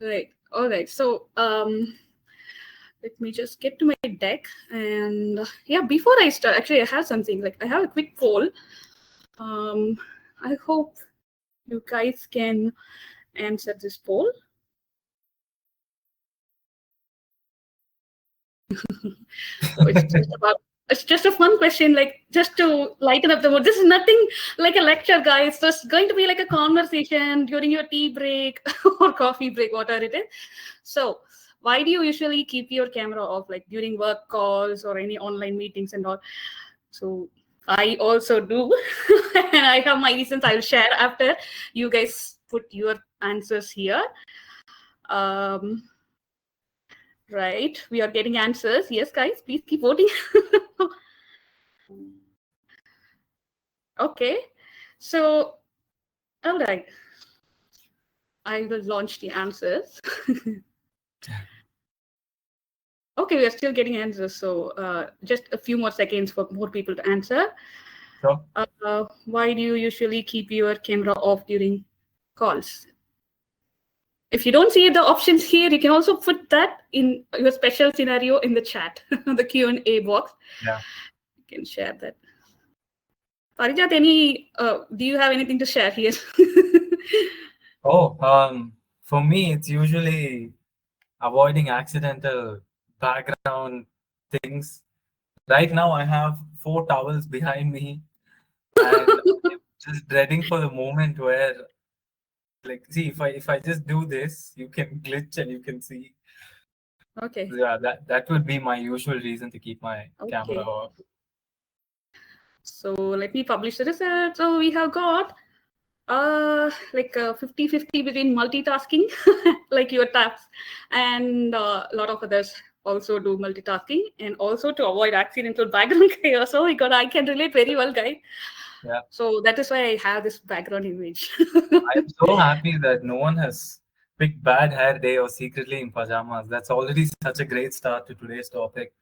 Right. All right. So let me just get to my deck. And yeah, before I start, actually, I have something. Like, I have a quick poll. I hope you guys can answer this poll. So it's just a fun question, like just to lighten up the mood. This is nothing like a lecture, guys. So it's going to be like a conversation during your tea break or coffee break, whatever it is. So why do you usually keep your camera off, like during work calls or any online meetings and all? So I also do, and I have my reasons. I'll share after you guys put your answers here. Right, we are getting answers. Yes, guys, please keep voting. Okay, so all right, I will launch the answers. Okay, we are still getting answers, so just a few more seconds for more people to answer. Sure. Why do you usually keep your camera off during calls? If you don't see the options here, you can also put that in your special scenario in the chat, the Q&A box. Yeah. You can share that. Parijat, do you have anything to share here? For me, it's usually avoiding accidental background things. Right now, I have 4 towels behind me, and I'm just dreading for the moment where, like, see, if I just do this, you can glitch and you can see. Okay. Yeah, that would be my usual reason to keep my camera Okay. off. So let me publish the result. So we have got like 50-50 between multitasking, like your tasks, and a lot of others also do multitasking, and also to avoid accidental background chaos. Oh my God, I can relate very well, guys. Yeah. So that is why I have this background image. I'm so happy that no one has picked bad hair day or secretly in pajamas. That's already such a great start to today's topic.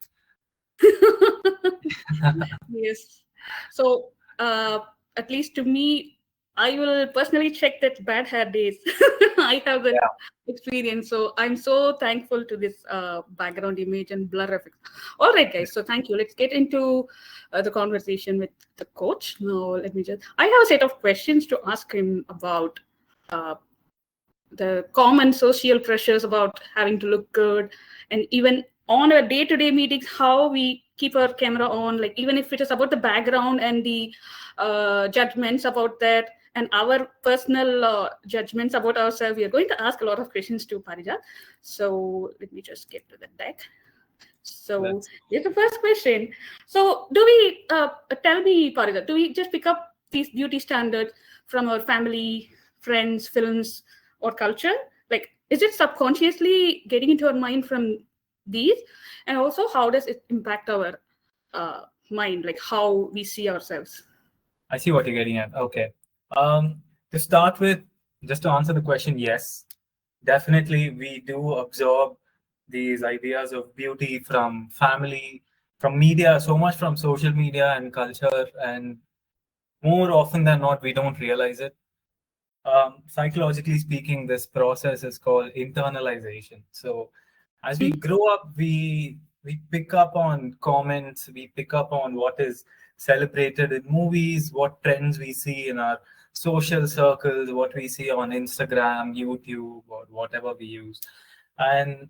Yes. So at least to me, I will personally check that bad hair days. I have that experience. So I'm so thankful to this background image and blur effect. All right, guys. So thank you. Let's get into the conversation with the coach. Now, I have a set of questions to ask him about the common social pressures about having to look good, and even on a day-to-day meetings, how we keep our camera on, like even if it is about the background and the judgments about that, and our personal judgments about ourselves. We are going to ask a lot of questions to Parijat. So let me just get to the deck. So here's the first question. So do we, tell me, Parijat, do we just pick up these beauty standards from our family, friends, films, or culture? Like, is it subconsciously getting into our mind from these? And also, how does it impact our mind, like how we see ourselves? I see what you're getting at. Okay. To start with, just to answer the question, yes, definitely we do absorb these ideas of beauty from family, from media, so much from social media and culture, and more often than not, we don't realize it. Psychologically speaking, this process is called internalization. So as we grow up, we pick up on comments, we pick up on what is celebrated in movies, what trends we see in our social circles, what we see on Instagram, YouTube, or whatever we use. And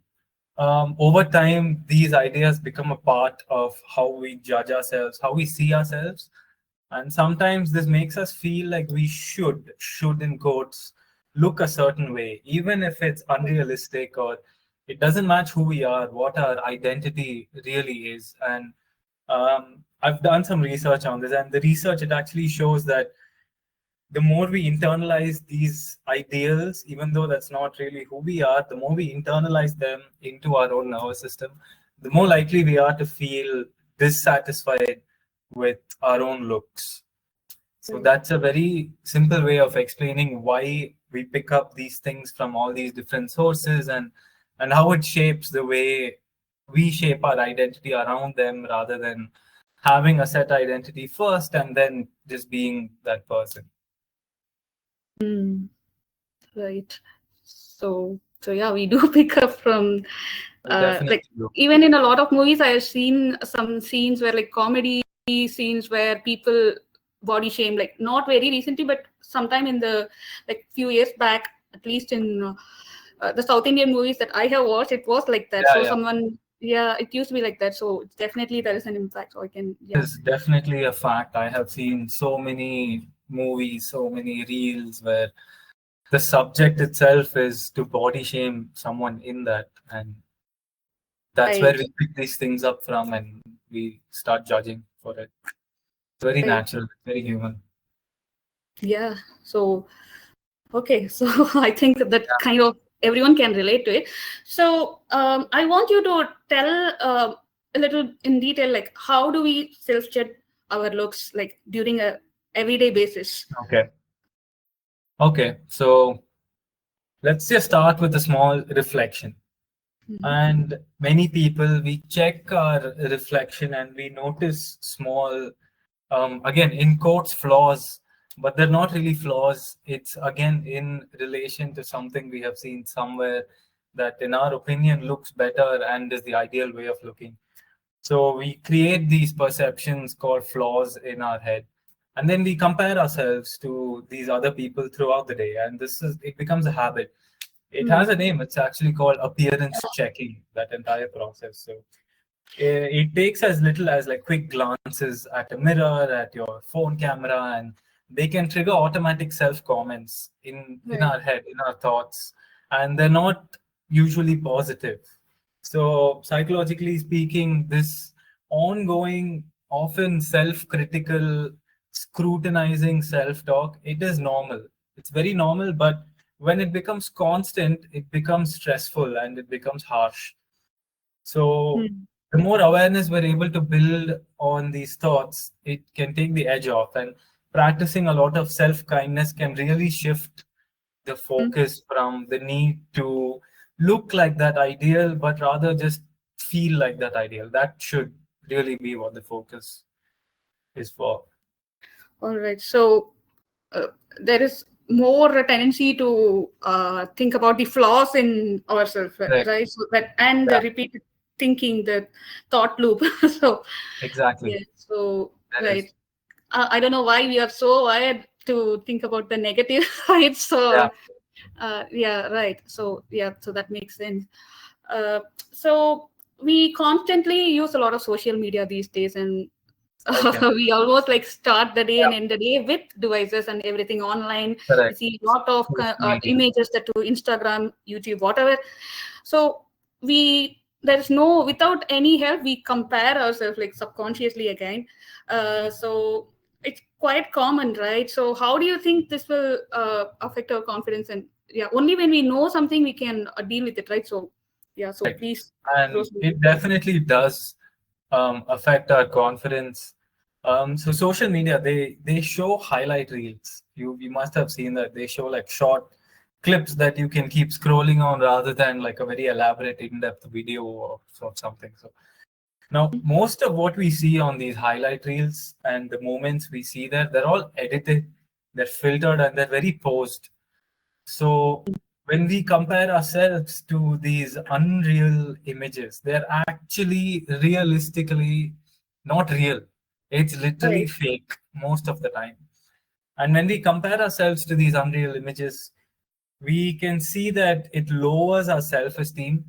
over time, these ideas become a part of how we judge ourselves, how we see ourselves. And sometimes this makes us feel like we should in quotes, look a certain way, even if it's unrealistic or it doesn't match who we are, what our identity really is. And I've done some research on this, and the research, it actually shows that the more we internalize these ideals, even though that's not really who we are, the more we internalize them into our own nervous system, the more likely we are to feel dissatisfied with our own looks. So that's a very simple way of explaining why we pick up these things from all these different sources, and how it shapes the way we shape our identity around them, rather than having a set identity first and then just being that person. Right. So So yeah, we do pick up from We definitely like do. even in a lot of movies, I have seen some scenes where like comedy scenes where people body shame, like not very recently, but sometime in the like few years back, at least in the South Indian movies that I have watched, it was like that. Yeah, So yeah. someone, yeah, it used to be like that. So it's definitely there is an impact. So I can, yeah, Is definitely a fact. I have seen so many movies, so many reels where the subject itself is to body shame someone in that, and that's where right, we pick these things up from and we start judging for it. It's very right, natural, very human. yeah. So okay, so I think that Yeah. kind of everyone can relate to it. So I want you to tell a little in detail, like how do we self-judge our looks, like during a everyday basis? Okay. Okay. So let's just start with a small reflection. Mhm. And many people, we check our reflection and we notice small, again, in quotes, flaws, but they're not really flaws. It's again in relation to something we have seen somewhere that, in our opinion, looks better and is the ideal way of looking. So we create these perceptions called flaws in our head. And then we compare ourselves to these other people throughout the day. And it becomes a habit. It Hmm. has a name. It's actually called appearance checking, that entire process. So it takes as little as like quick glances at a mirror, at your phone camera, and they can trigger automatic self comments in Right. our head, in our thoughts, and they're not usually positive. So psychologically speaking, this ongoing, often self-critical, scrutinizing self-talk, it is normal. It's very normal, but when it becomes constant, it becomes stressful and it becomes harsh. So Hmm. the more awareness we're able to build on these thoughts, it can take the edge off. And practicing a lot of self kindness can really shift the Hmm. focus from the need to look like that ideal, but rather just feel like that ideal. That should really be what the focus is for. All right. So uh, there is more a tendency to think about the flaws in ourselves, Correct. right? So that and the Yeah, repeated thinking, the thought loop. So exactly. yeah. So There is. right. I don't know why we are so wired to think about the negative side. Yeah. So yeah, right. So yeah, so that makes sense. Uh, so we constantly use a lot of social media these days, and Okay. we almost like start the day Yeah. and end the day with devices and everything online. We Correct. see a lot of Social media. images that to Instagram, YouTube, whatever. So there's no, without any help, we compare ourselves like subconsciously again. So it's quite common, right? So how do you think this will affect our confidence? And yeah, only when we know something we can deal with it, right? So yeah, so Correct. please And proceed. it definitely does affect our confidence. So social media, they show highlight reels. You must have seen that they show like short clips that you can keep scrolling on rather than like a very elaborate in-depth video or something. So now most of what we see on these highlight reels and the moments we see there, they're all edited, they're filtered, and they're very posed. So when we compare ourselves to these unreal images, they're actually realistically not real. It's literally Right. fake most of the time. And when we compare ourselves to these unreal images, we can see that it lowers our self-esteem,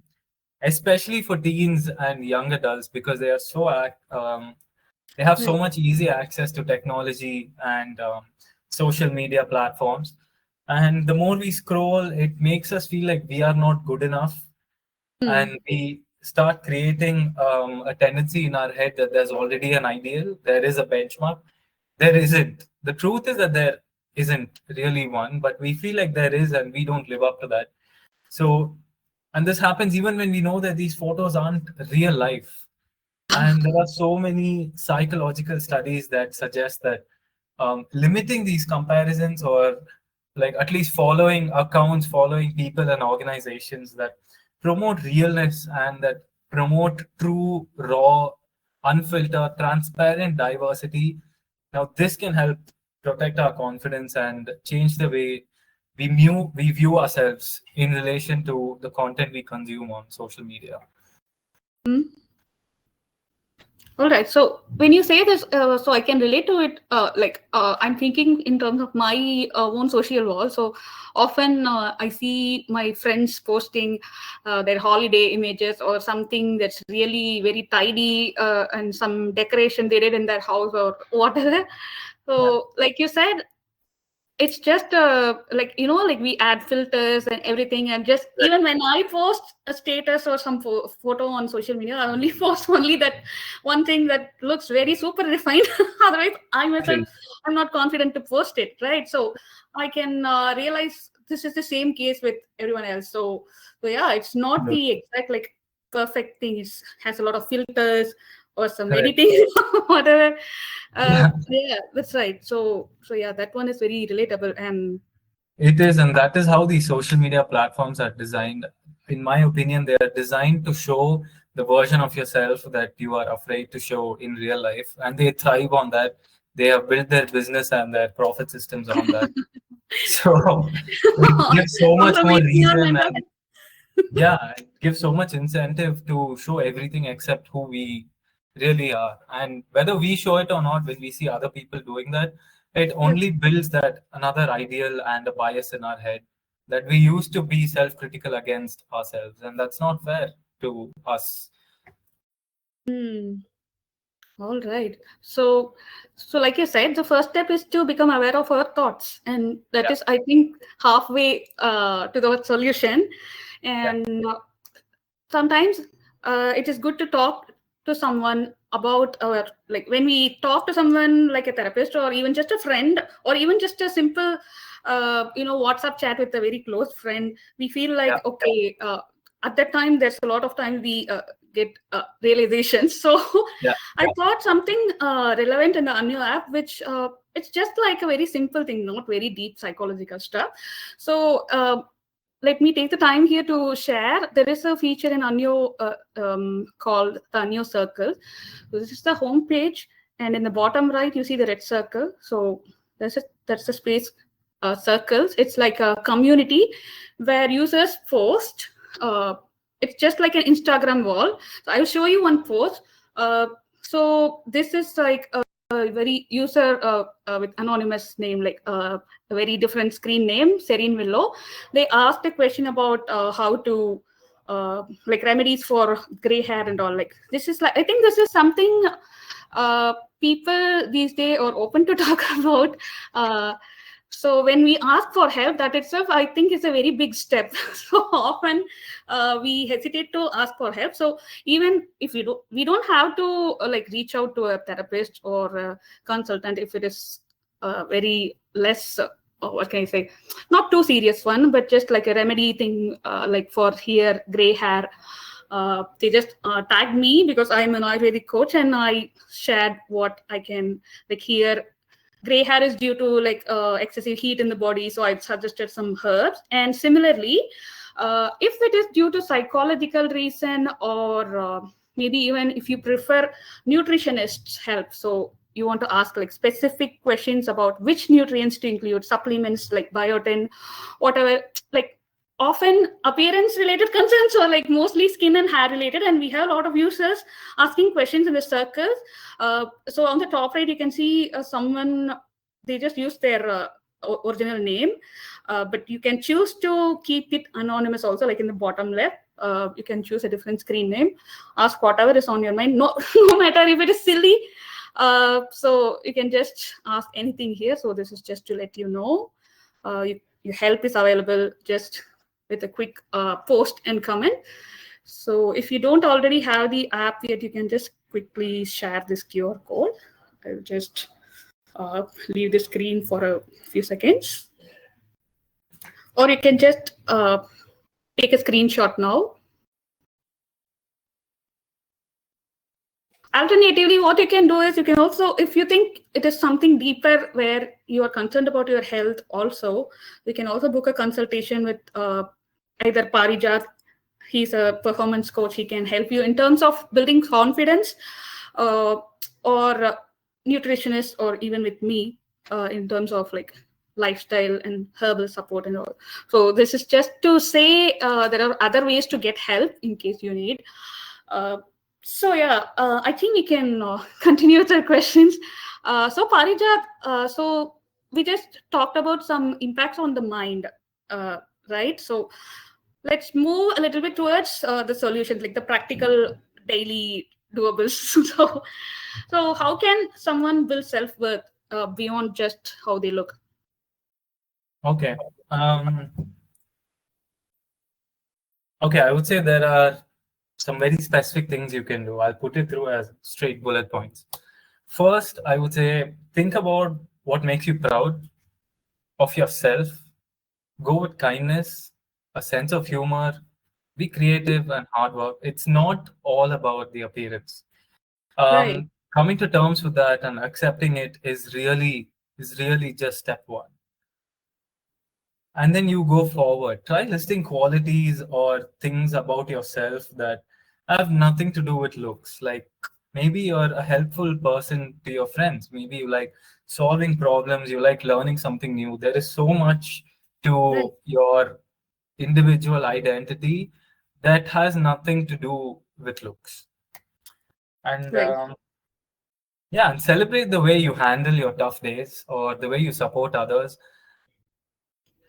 especially for teens and young adults, because they have so Right. much easy access to technology and social media platforms. And the more we scroll, it makes us feel like we are not good enough. Hmm. And we start creating a tendency in our head that there's already an ideal, there is a benchmark. There isn't. The truth is that there isn't really one, but we feel like there is, and we don't live up to that. So, and this happens even when we know that these photos aren't real life. And there are so many psychological studies that suggest that limiting these comparisons, or like at least following accounts, following people and organizations that promote realness and that promote true, raw, unfiltered, transparent diversity. Now, this can help protect our confidence and change the way we view ourselves in relation to the content we consume on social media. All right. So when you say this, so I can relate to it. I'm thinking in terms of my own social wall. So often I see my friends posting their holiday images or something that's really very tidy and some decoration they did in their house or whatever. So like you said, it's just like like we add filters and everything, and just even when I post a status or some photo on social media, I only post only that one thing that looks very super refined. Otherwise I myself, I'm not confident to post it, right? So I can realize this is the same case with everyone else. So yeah, it's not the exact like perfect thing. It has a lot of filters or some Correct. editing whatever. Yeah, that's right. So yeah, that one is very relatable. And It is, and that is how these social media platforms are designed. In my opinion, they are designed to show the version of yourself that you are afraid to show in real life, and they thrive on that. They have built their business and their profit systems on that. So it gives so much more compromising our reason, mental and yeah, it gives so much incentive to show everything except who we really are. And whether we show it or not, when we see other people doing that, it health. only builds that another ideal and a bias in our head that we used to be self-critical against ourselves, and that's not fair to us. Hmm. All right. So like you said, the first step is to become aware of our thoughts, and that Yeah, is, I think, halfway to the solution. yeah, And sometimes it is good to talk to someone about our, like when we talk to someone like a therapist or even just a friend or even just a simple WhatsApp chat with a very close friend, we feel yeah, like, okay, at that time there's a lot of time we get realizations. So yeah, I thought something relevant in the Anyo app, which it's just like a very simple thing, not very deep psychological stuff. So let me take the time here to share. There is a feature in Anyo called the Anyo Circle. So this is the home page, and in the bottom right, you see the red circle. So that's the space circles. It's like a community where users post. It's just like an Instagram wall. So I'll show you one post. So this is like a very user with anonymous name, like a very different screen name, Serene Willow. They asked a question about how to like remedies for gray hair and all. Like this is like, I think this is something people these days are open to talk about. So when we ask for help, that itself, I think, is a very big step. So often we hesitate to ask for help. So even if we don't have to like reach out to a therapist or a consultant if it is very less. What can I say? Not too serious one, but just like a remedy thing, like for hair, gray hair. They just tagged me because I'm an Ayurvedic coach, and I shared what I can like here. Gray hair is due to like excessive heat in the body, so I suggested some herbs. And similarly, if it is due to psychological reason or maybe even if you prefer nutritionists help, so you want to ask like specific questions about which nutrients to include, supplements like biotin, whatever, like often appearance related concerns or like mostly skin and hair related, and we have a lot of users asking questions in the circles. So on the top right, you can see someone, they just use their original name, but you can choose to keep it anonymous also, like in the bottom left. You can choose a different screen name, ask whatever is on your mind, no, no matter if it is silly. So you can just ask anything here. So this is just to let you know your help is available just with a quick post and comment. So if you don't already have the app yet, you can just quickly share this QR code. I'll just leave the screen for a few seconds. Or you can just take a screenshot now. Alternatively, what you can do is you can also, if you think it is something deeper where you are concerned about your health also, you can also book a consultation with either Parijat. He's a performance coach. He can help you in terms of building confidence, or nutritionist, or even with me in terms of like lifestyle and herbal support and all. So this is just to say there are other ways to get help in case you need. Uh, so yeah, I think we can continue with the questions. So Parijat, so we just talked about some impacts on the mind, right? So let's move a little bit towards the solutions, like the practical daily doables. So how can someone build self-worth beyond just how they look? Okay. Okay, I would say there are some very specific things you can do. I'll put it through as straight bullet points. First, I would say think about what makes you proud of yourself. Go with kindness, a sense of humor, be creative and hard work. It's not all about the appearance. Right, Coming to terms with that and accepting it is really just step one. And then you go forward. Try listing qualities or things about yourself that have nothing to do with looks. Like maybe you're a helpful person to your friends. Maybe you like solving problems. You like learning something new. There is so much right, to your individual identity that has nothing to do with looks. And right. yeah, and celebrate the way you handle your tough days or the way you support others.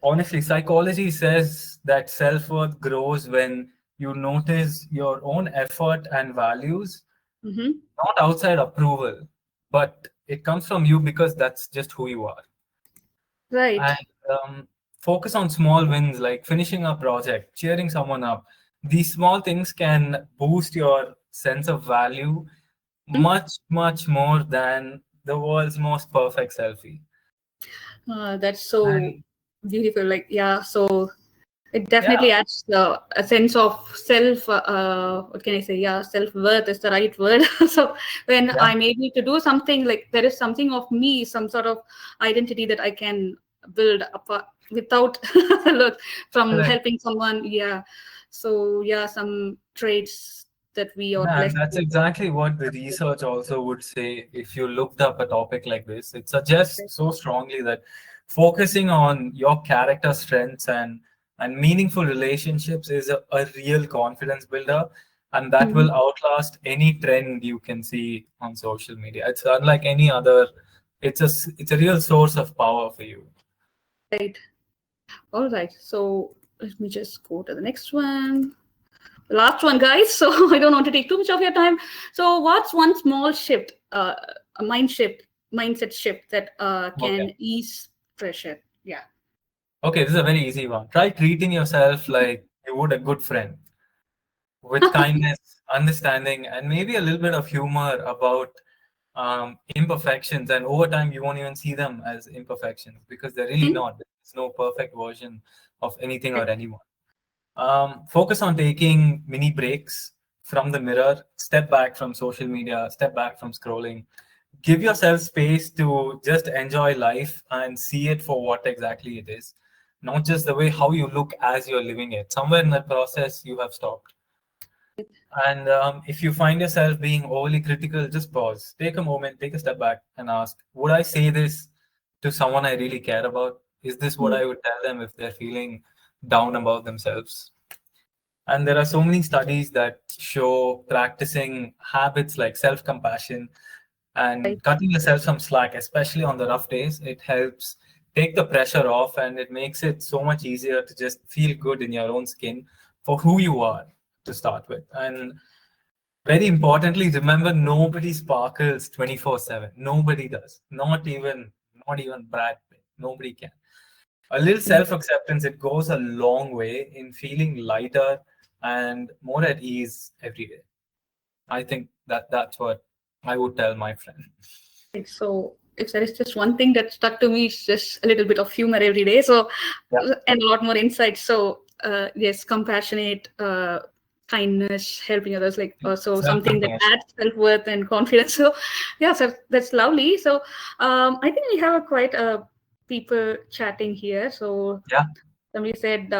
Honestly, psychology says that self-worth grows when you notice your own effort and values, Mm-hmm. not outside approval, but it comes from you because that's just who you are. Right. And focus on small wins like finishing a project, cheering someone up. These small things can boost your sense of value Mhm. much, much more than the world's most perfect selfie. That's so And beautiful. Like, yeah, so it definitely yeah, adds a sense of self. What can I say? Yeah, self worth is the right word. So when yeah, I'm able to do something, like there is something of me, some sort of identity that I can build up without look from correct. helping someone. Yeah. So yeah, some traits that we are Yeah, and blessed that's with. exactly what the research also would say. If you looked up a topic like this, it suggests so strongly that focusing on your character strengths and meaningful relationships is a real confidence builder, and that Mhm. will outlast any trend you can see on social media. It's unlike any other. It's a real source of power for you. Right. All right. So let me just go to the next one. Last one, guys. So I don't want to take too much of your time. So what's one small shift, a mindset shift that Okay. can ease pressure? Yeah. Okay, this is a very easy one. Try treating yourself like you would a good friend, with kindness, understanding, and maybe a little bit of humor about imperfections. And over time, you won't even see them as imperfections because they're really Mhm. not. There's no perfect version of anything or anyone. Focus on taking mini breaks from the mirror, step back from social media, step back from scrolling. Give yourself space to just enjoy life and see it for what exactly it is, not just the way how you look as you're living it. Somewhere in that process, you have stopped. And if you find yourself being overly critical, just pause, take a moment, take a step back, and ask, would I say this to someone I really care about? Is this what Mm. I would tell them if they're feeling down about themselves? And there are so many studies that show practicing habits like self compassion Right. and cutting yourself some slack, especially on the rough days, it helps take the pressure off and it makes it so much easier to just feel good in your own skin for who you are to start with. And very importantly, remember nobody sparkles 24/7. Nobody does. Not even Brad Pitt. Nobody can. A little self-acceptance, it goes a long way in feeling lighter and more at ease every day. I think that's what I would tell my friend. So if there is just one thing that stuck to me, it's just a little bit of humor every day. So Yeah, and a lot more insight. So yes, compassionate, kindness, helping others, like also something that self-compassion. adds self worth and confidence. So yeah, so that's lovely. So I think we have a quite people chatting here. So Yeah, somebody said.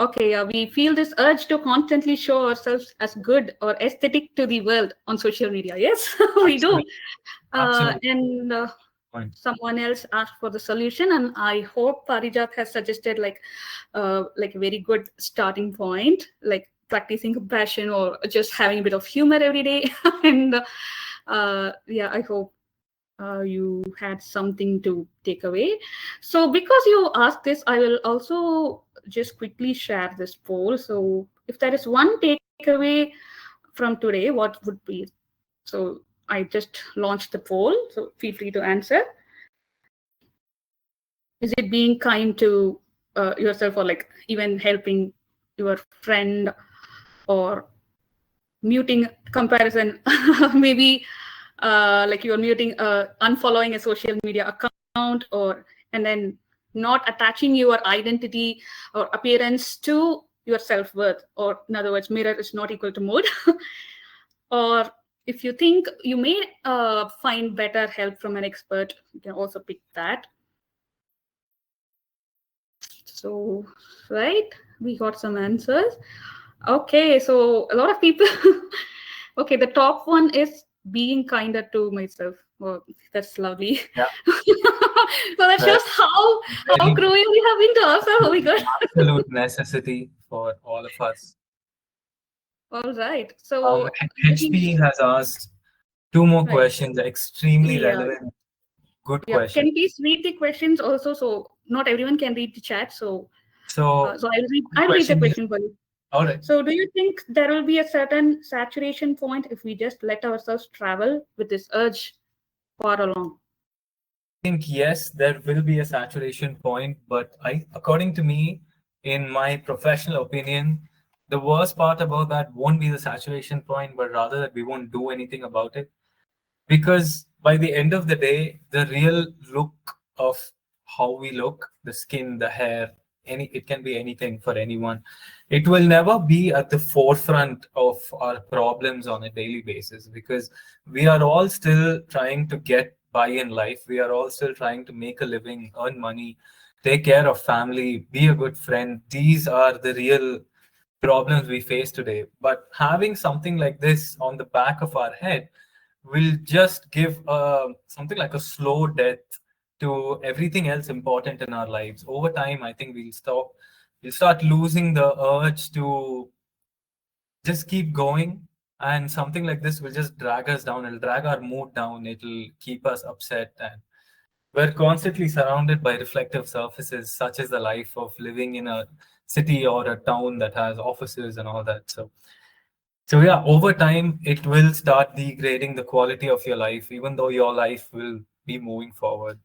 Okay, we feel this urge to constantly show ourselves as good or aesthetic to the world on social media. Yes, we do. absolutely, absolutely. And Fine. someone else asked for the solution, and I hope Parijat has suggested like a very good starting point, like practicing compassion or just having a bit of humor every day. And yeah, I hope you had something to take away. So because you asked this, I will also just quickly share this poll. So if there is one takeaway from today, what would be? So I just launched the poll, so feel free to answer. Is it being kind to yourself, or like even helping your friend, or muting comparison? Maybe like you're muting, unfollowing a social media account, or and then not attaching your identity or appearance to your self-worth, or in other words, mirror is not equal to mood. Or if you think you may find better help from an expert, you can also pick that. So, right, we got some answers. Okay, so a lot of people. Okay, the top one is being kinder to myself. Oh, that's lovely. Yeah. So that shows That's how very cruel we have been to ourselves. Oh my god. absolute necessity for all of us. All right. So HP has asked two more right. questions, extremely Yeah. relevant, good Yeah. Can question. you please read the questions also? So not everyone can read the chat. So So, so the I'll read the question is, question for you. all right. So do you think there will be a certain saturation point if we just let ourselves travel with this urge far along? I think yes, there will be a saturation point, but according to me, in my professional opinion, the worst part about that won't be the saturation point, but rather that we won't do anything about it. Because by the end of the day, the real look of how we look, the skin, the hair, it can be anything for anyone. It will never be at the forefront of our problems on a daily basis, because we are all still trying to get by in life. We are all still trying to make a living, earn money, take care of family, be a good friend. These are the real problems we face today. But having something like this on the back of our head will just give something like a slow death to everything else important in our lives. Over time, I think we'll start losing the urge to just keep going. And something like this will just drag us down. It'll drag our mood down. It'll keep us upset. And we're constantly surrounded by reflective surfaces, such as the life of living in a city or a town that has offices and all that. So yeah, over time it will start degrading the quality of your life, even though your life will be moving forward.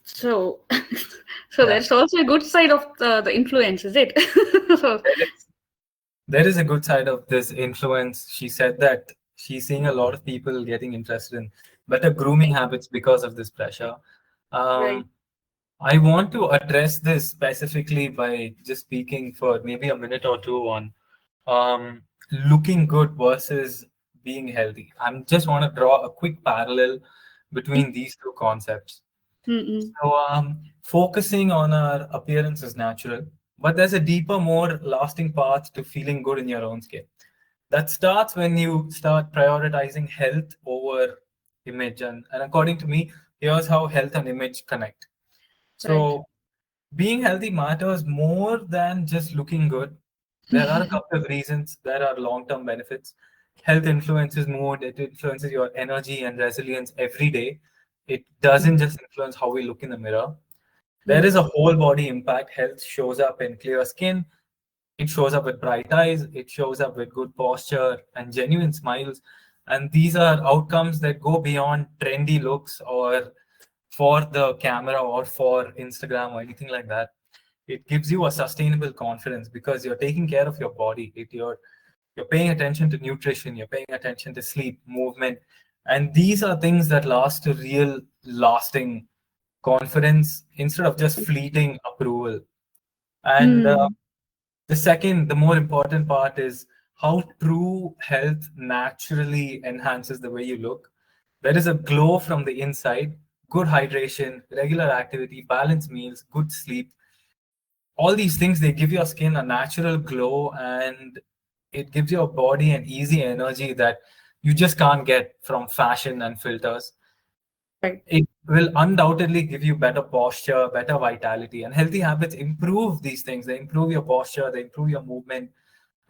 So, so Yeah, there's also a good side of the influence, is it? So, there is, there is a good side of this influence. She said that she's seeing a lot of people getting interested in better grooming habits because of this pressure. right. Um, I want to address this specifically by just speaking for maybe a minute or two on um, looking good versus being healthy. I just want to draw a quick parallel between these two concepts. Mm-mm. So, focusing on our appearance is natural, but there's a deeper, more lasting path to feeling good in your own skin. That starts when you start prioritizing health over image. And according to me, here's how health and image connect. Right. So, being healthy matters more than just looking good. There are a couple of reasons. There are long-term benefits. Health influences mood, it influences your energy and resilience every day. It doesn't just influence how we look in the mirror. There is Mm. a whole body impact. Health shows up in clear skin, it shows up with bright eyes, it shows up with good posture and genuine smiles. And these are outcomes that go beyond trendy looks or for the camera or for Instagram or anything like that. It gives you a sustainable confidence because you're taking care of your body. You're paying attention to nutrition, you're paying attention to sleep, movement, and these are things that last to real lasting confidence instead of just fleeting approval. And Mm. the second, the more important part is how true health naturally enhances the way you look. There is a glow from the inside, good hydration, regular activity, balanced meals, good sleep. All these things, they give your skin a natural glow, and it gives your body an easy energy that you just can't get from fashion and filters. Right. It will undoubtedly give you better posture, better vitality, and healthy habits improve these things. They improve your posture, they improve your movement,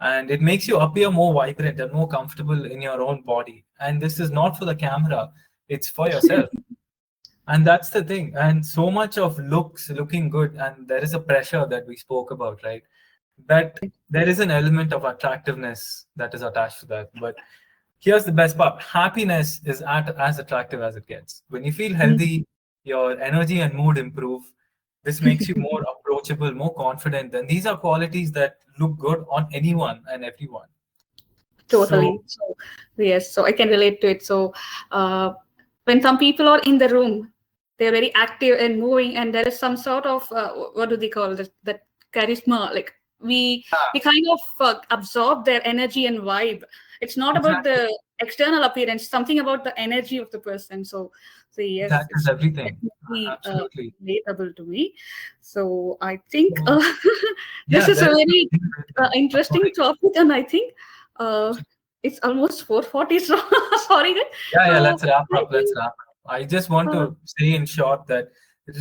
and it makes you appear more vibrant and more comfortable in your own body. And this is not for the camera, it's for yourself. And that's the thing. And so much of looking good, and there is a pressure that we spoke about, right? That there is an element of attractiveness that is attached to that. But here's the best part: happiness is as attractive as it gets. When you feel healthy, your energy and mood improve. This makes you more approachable, more confident. And these are qualities that look good on anyone and everyone. So, Totally. So yes, so I can relate to it. So when some people are in the room, they're very active and moving, and there is some sort of what do they call this? That charisma. Like we kind of absorb their energy and vibe. It's not about exactly, the external appearance, something about the energy of the person. So yes, that is it's everything. definitely Absolutely. relatable to me. So I think So, this yeah, is a there is very interesting sorry. topic, and I think it's almost 4:40. So sorry. Yeah, So let's wrap I up. Let's think wrap up. I just want uh, to say in short that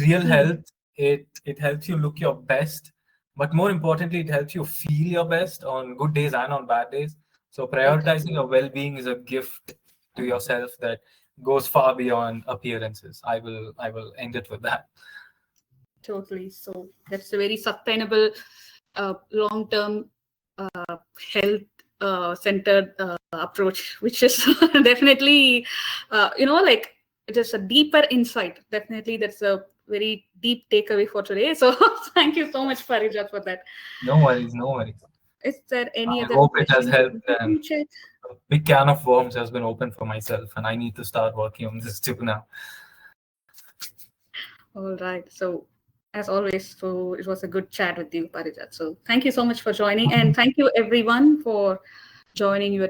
real hmm, health, it helps you look your best, but more importantly, it helps you feel your best on good days and on bad days. So right, prioritizing your well-being is a gift to yourself that goes far beyond appearances. I will end it with that. totally. So that's a very sustainable, long-term health centered approach, which is definitely, like it is a deeper insight. Definitely, that's a very deep takeaway for today. So thank you so much, Parijat, for that. No worries, no worries. Is there any I other hope it has question that helped. you And can check? a big can of worms has been opened for myself, and I need to start working on this too now. All right. So, as always, so it was a good chat with you, Parijat. So, thank you so much for joining, and thank you everyone for joining your